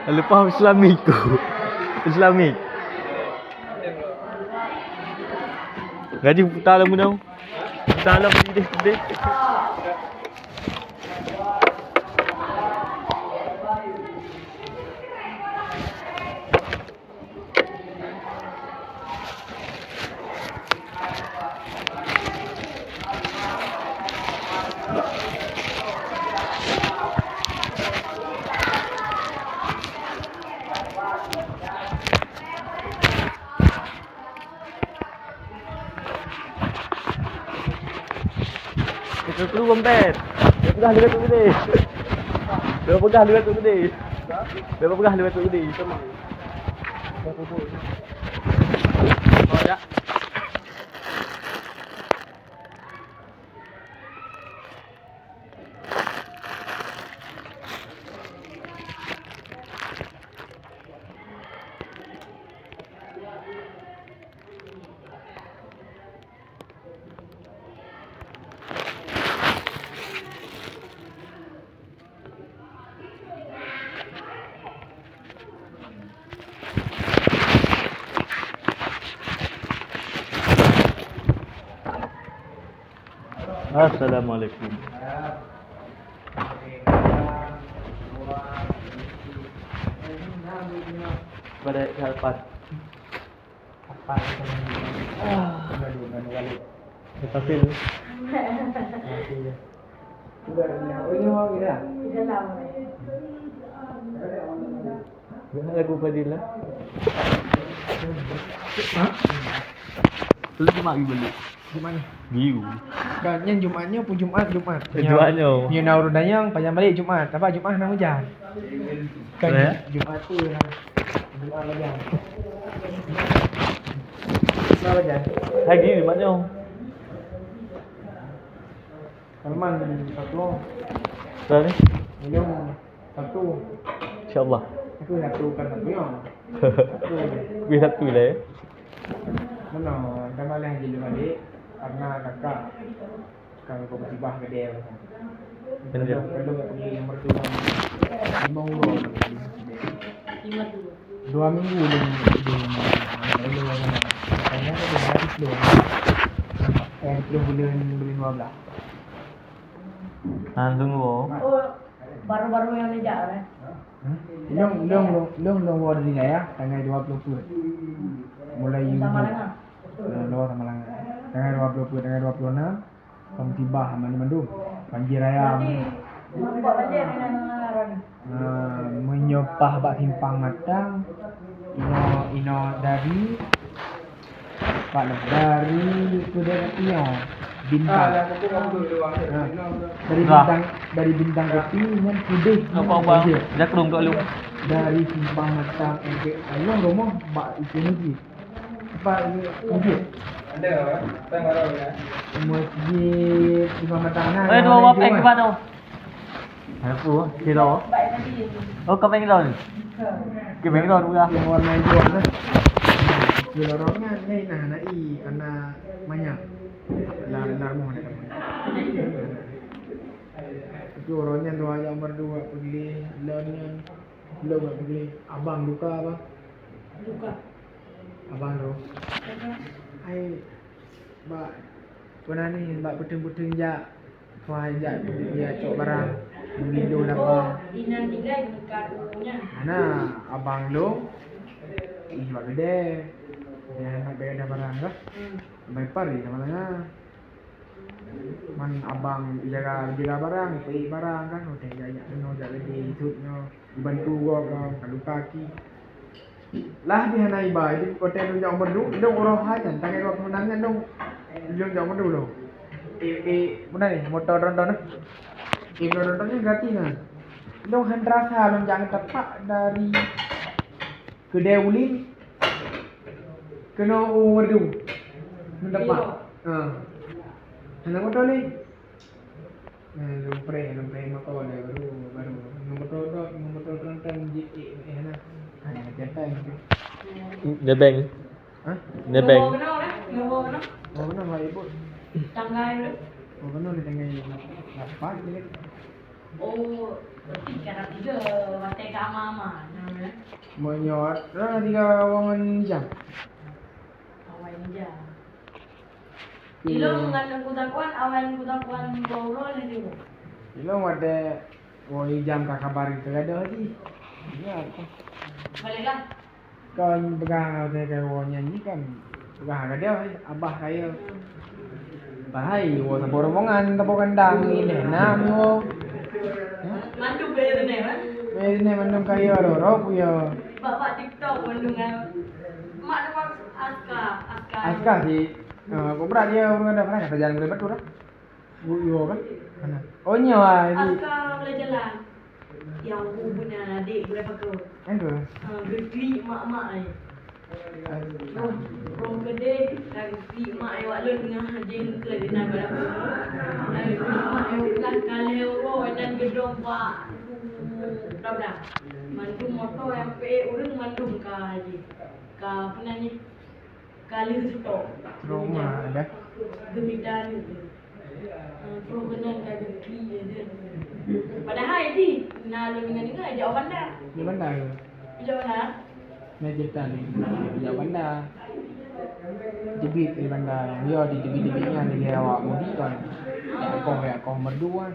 Lepas Islamik tu. Islamik. Gaji putar lah mudah. Putar lah pedih. Kita keluar kompet. Dia pegah dia tu gede. Dia pegah dia tu gede. Dia pegah dia tu gede. Sama. Oh dah. Assalamualaikum. Pada harapan. Apa itu? Tapi Gimana lagu Fadil lah? Hah? Lu cuma pergi beli. Gimana? View. Kan yang Jumatnya pun Jumatnya. Jumatnya. Yang Naurul Dayang panjang balik Jumat. Apa Jumat nak hujan? Kan Ya? Jumat tu Jumat hujan. Kenapa hujan? Lagi di mana? Salman satu. Sekarang ni? Minum satu. InsyaAllah. Itu satu kan satu ya. Wih satu lah ya. Mana? Dah malas je balik. Karena kakak kalau kau bersibah ke dia Benar. kalau nak pergi nombor 2 5 orang 2 minggu dia katanya tu dia habis dulu belum bulan 12 Tunggu. Oh, baru-baru yang lejak kan? Long luar dari ya tanggal 20 mulai Sama dengan? luar sama lang tanggal 20 tanggal 26 Pemtibah Mandu Banjir Raya Buat banjir dengan Rani. menyepah bak simpang matang ino dari kuda tio bintang dari bintang kopi dengan kuda Apa-apa. Dah kerung kat lu. dari simpang matang Allah rumah bak itu ni apa ini masjid ada masjid simpang matang Eh, dua apa ke mana? Apa? Kilo. Baik tadi. Oh, kau pengen tahu ni? Kau pengen tahu juga. yang warna hijau kan gelorongnya ni nak karena banyak lar mau nak itu orangnya dua yang berdua pergi lainnya belum pergi abang luka apa Luka. abang tu hai mbak pernah ni mbak puting-puting jak wajak dia cok barang video apa Oh, inan tiga yang karunya. nah abang lu jual gede dia nak beda barang kan bayar di mana man abang jaga barang pergi barang kan udah jaya no jaga di hitutnya dibantu gua kalau kaki lah di hanai bai di kota tu jauh berdu dong orang hajan tangan gua kemenangan dong jauh berdu lo mana ni motor ronton motor rontonnya gratis kan dong handrasa dong jangan tepat dari kedai ulin kena berdu mendapat anak motor ni lumpre motor dia baru motor ronton JE nah ada jatah itu Nebeng. hah Nebeng. Nombor kena. oh benar mai ibu Tanggal. oh benar dia tengah dapat dia Oh, berarti cara tiga. Mati ke ama-ama. Menyot. Dah 3 orang jam. Awal je. Ilong dengan kutakuan, awal kutakuan baurol ni tu. Ilong ada jam ka kabar kita ada tadi. Ya. Baliklah. Kau pegang ada kau nyanyi kan. Pegang ada abah saya. Bahai wo sabor rombongan tapo kandang ini nam yo. Mandu bayar ni kan? Ini mandum kaya ro puyo. Bapak TikTok mandu dengan mak dapat Aska. Aska sih. Kobra dia orang ada pernah kata jalan berlebat tu dah. Yo kan. Mana? Oh nyawa ini. Aska boleh jalan. Yang punya adik boleh pakai. Itu. Geli mak-mak ni. Rom gede dan geli mak ai wak lun ngah jeng ke di nak berapa. Mak ai ulah kale ro dan gedong pak. Dah. Mandu motor yang pe urang mandum ka ji. Ka pernah ni kali tu. Rumah ada. Gemidan itu. Probenan ka geli je. Padahal di nak lu dengan jawapan dah. Di bandar. Jawapan dah. Meja tadi. Di bandar. Jebit di bandar. Dia di jebit-jebitnya ni dia awak mudi kan. Ya kau berdua.